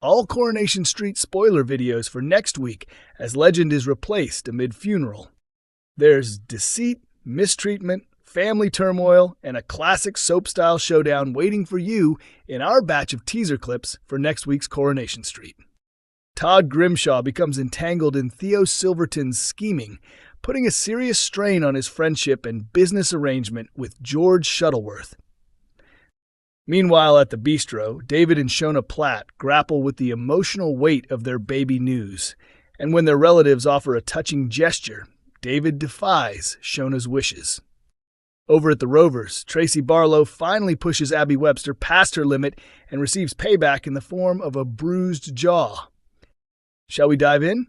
All Coronation Street spoiler videos for next week as Legend is replaced amid funeral. There's deceit, mistreatment, family turmoil, and a classic soap-style showdown waiting for you in our batch of teaser clips for next week's Coronation Street. Todd Grimshaw becomes entangled in Theo Silverton's scheming, putting a serious strain on his friendship and business arrangement with George Shuttleworth. Meanwhile, at the bistro, David and Shona Platt grapple with the emotional weight of their baby news, and when their relatives offer a touching gesture, David defies Shona's wishes. Over at the Rovers, Tracy Barlow finally pushes Abby Webster past her limit and receives payback in the form of a bruised jaw. Shall we dive in?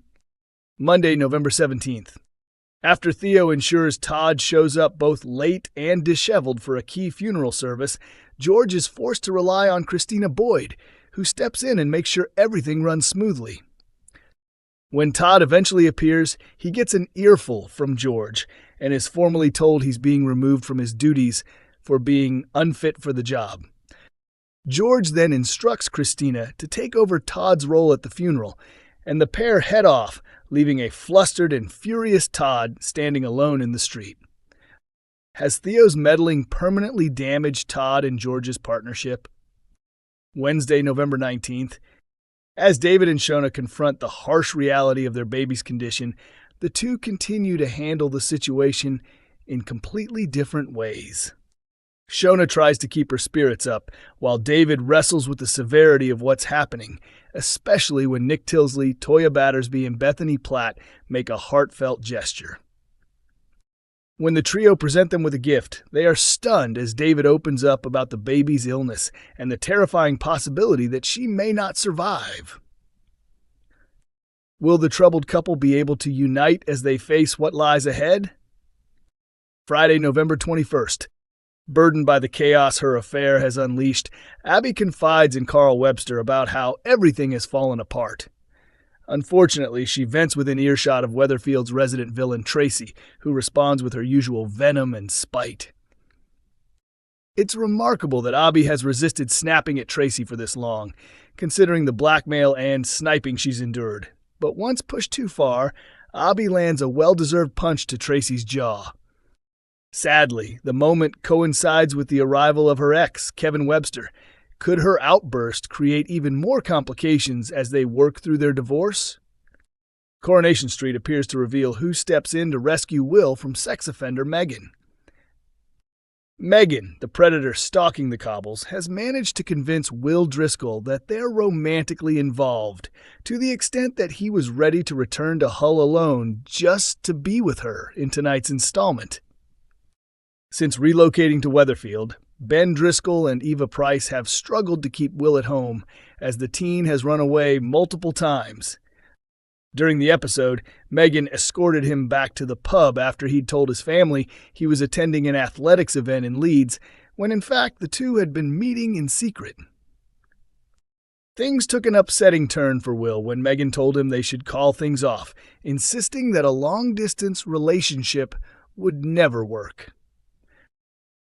Monday, November 17th. After Theo ensures Todd shows up both late and disheveled for a key funeral service, George is forced to rely on Christina Boyd, who steps in and makes sure everything runs smoothly. When Todd eventually appears, he gets an earful from George and is formally told he's being removed from his duties for being unfit for the job. George then instructs Christina to take over Todd's role at the funeral, and the pair head off, leaving a flustered and furious Todd standing alone in the street. Has Theo's meddling permanently damaged Todd and George's partnership? Wednesday, November 19th. As David and Shona confront the harsh reality of their baby's condition, the two continue to handle the situation in completely different ways. Shona tries to keep her spirits up, while David wrestles with the severity of what's happening, especially when Nick Tilsley, Toya Battersby, and Bethany Platt make a heartfelt gesture. When the trio present them with a gift, they are stunned as David opens up about the baby's illness and the terrifying possibility that she may not survive. Will the troubled couple be able to unite as they face what lies ahead? Friday, November 21st. Burdened by the chaos her affair has unleashed, Abby confides in Carl Webster about how everything has fallen apart. Unfortunately, she vents within earshot of Weatherfield's resident villain Tracy, who responds with her usual venom and spite. It's remarkable that Abby has resisted snapping at Tracy for this long, considering the blackmail and sniping she's endured. But once pushed too far, Abby lands a well-deserved punch to Tracy's jaw. Sadly, the moment coincides with the arrival of her ex, Kevin Webster. Could her outburst create even more complications as they work through their divorce? Coronation Street appears to reveal who steps in to rescue Will from sex offender Megan. Megan, the predator stalking the Cobbles, has managed to convince Will Driscoll that they're romantically involved, to the extent that he was ready to return to Hull alone just to be with her in tonight's installment. Since relocating to Weatherfield, Ben Driscoll and Eva Price have struggled to keep Will at home, as the teen has run away multiple times. During the episode, Megan escorted him back to the pub after he'd told his family he was attending an athletics event in Leeds, when in fact the two had been meeting in secret. Things took an upsetting turn for Will when Megan told him they should call things off, insisting that a long-distance relationship would never work.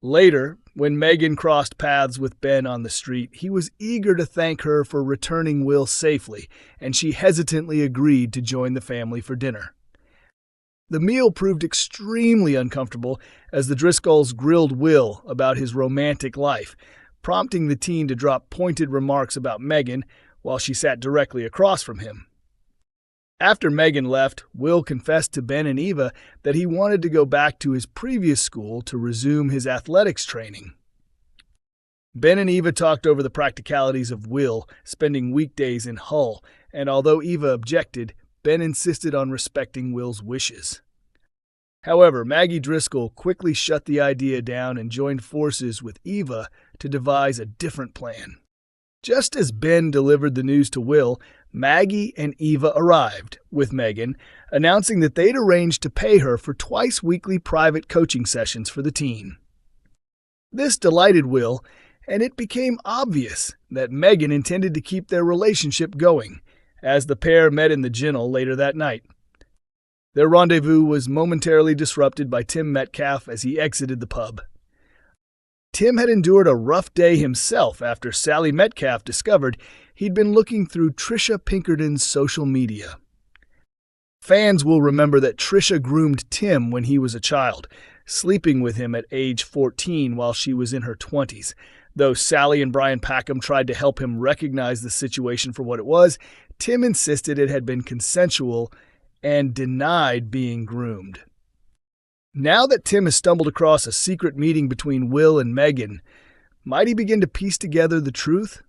Later, when Megan crossed paths with Ben on the street, he was eager to thank her for returning Will safely, and she hesitantly agreed to join the family for dinner. The meal proved extremely uncomfortable as the Driscolls grilled Will about his romantic life, prompting the teen to drop pointed remarks about Megan while she sat directly across from him. After Megan left, Will confessed to Ben and Eva that he wanted to go back to his previous school to resume his athletics training. Ben and Eva talked over the practicalities of Will spending weekdays in Hull, and although Eva objected, Ben insisted on respecting Will's wishes. However, Maggie Driscoll quickly shut the idea down and joined forces with Eva to devise a different plan. Just as Ben delivered the news to Will, Maggie and Eva arrived, with Megan, announcing that they'd arranged to pay her for twice-weekly private coaching sessions for the teen. This delighted Will, and it became obvious that Megan intended to keep their relationship going, as the pair met in the Ginnel later that night. Their rendezvous was momentarily disrupted by Tim Metcalf as he exited the pub. Tim had endured a rough day himself after Sally Metcalf discovered he'd been looking through Trisha Pinkerton's social media. Fans will remember that Trisha groomed Tim when he was a child, sleeping with him at age 14 while she was in her 20s. Though Sally and Brian Packham tried to help him recognize the situation for what it was, Tim insisted it had been consensual and denied being groomed. Now that Tim has stumbled across a secret meeting between Will and Megan, might he begin to piece together the truth?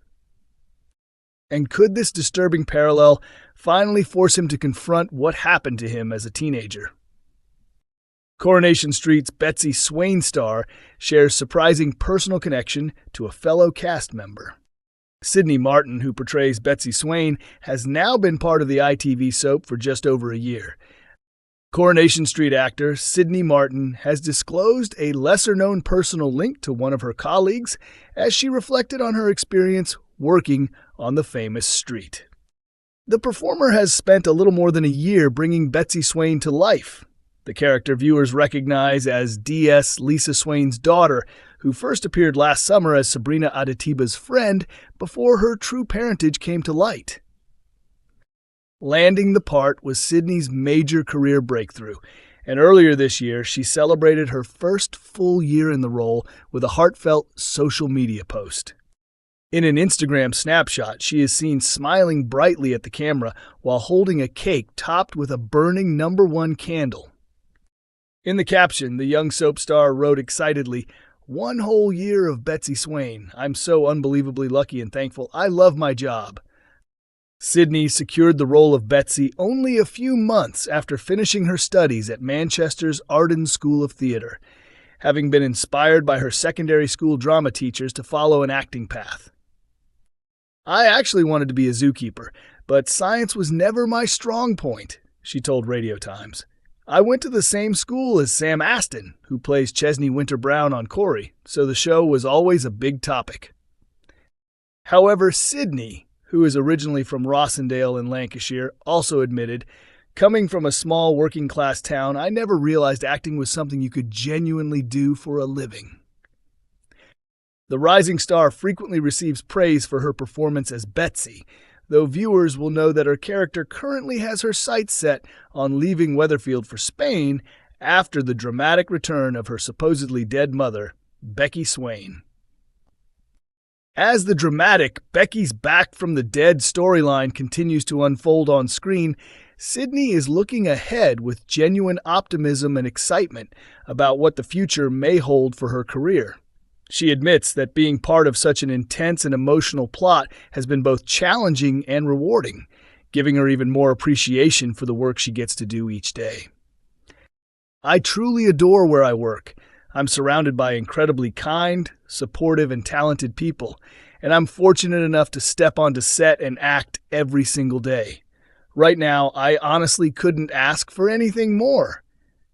And could this disturbing parallel finally force him to confront what happened to him as a teenager? Coronation Street's Betsy Swain star shares surprising personal connection to a fellow cast member. Sydney Martin, who portrays Betsy Swain, has now been part of the ITV soap for just over a year. Coronation Street actor Sydney Martin has disclosed a lesser-known personal link to one of her colleagues as she reflected on her experience working on the famous street. The performer has spent a little more than a year bringing Betsy Swain to life, the character viewers recognize as DS Lisa Swain's daughter, who first appeared last summer as Sabrina Adetiba's friend before her true parentage came to light. Landing the part was Sydney's major career breakthrough, and earlier this year she celebrated her first full year in the role with a heartfelt social media post. In an Instagram snapshot, she is seen smiling brightly at the camera while holding a cake topped with a burning #1 candle. In the caption, the young soap star wrote excitedly, "1 whole year of Betsy Swain. I'm so unbelievably lucky and thankful. I love my job." Sydney secured the role of Betsy only a few months after finishing her studies at Manchester's Arden School of Theatre, having been inspired by her secondary school drama teachers to follow an acting path. "I actually wanted to be a zookeeper, but science was never my strong point," she told Radio Times. "I went to the same school as Sam Astin, who plays Chesney Winter Brown on Corey, so the show was always a big topic." However, Sydney, who is originally from Rossendale in Lancashire, also admitted, "Coming from a small working-class town, I never realized acting was something you could genuinely do for a living." The rising star frequently receives praise for her performance as Betsy, though viewers will know that her character currently has her sights set on leaving Weatherfield for Spain after the dramatic return of her supposedly dead mother, Becky Swain. As the dramatic Becky's Back from the Dead storyline continues to unfold on screen, Sydney is looking ahead with genuine optimism and excitement about what the future may hold for her career. She admits that being part of such an intense and emotional plot has been both challenging and rewarding, giving her even more appreciation for the work she gets to do each day. "I truly adore where I work. I'm surrounded by incredibly kind, supportive, and talented people, and I'm fortunate enough to step onto set and act every single day. Right now, I honestly couldn't ask for anything more,"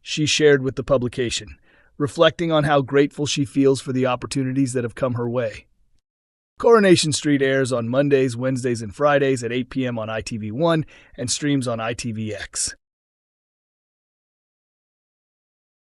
she shared with the publication, reflecting on how grateful she feels for the opportunities that have come her way. Coronation Street airs on Mondays, Wednesdays, and Fridays at 8 p.m. on ITV1 and streams on ITVX.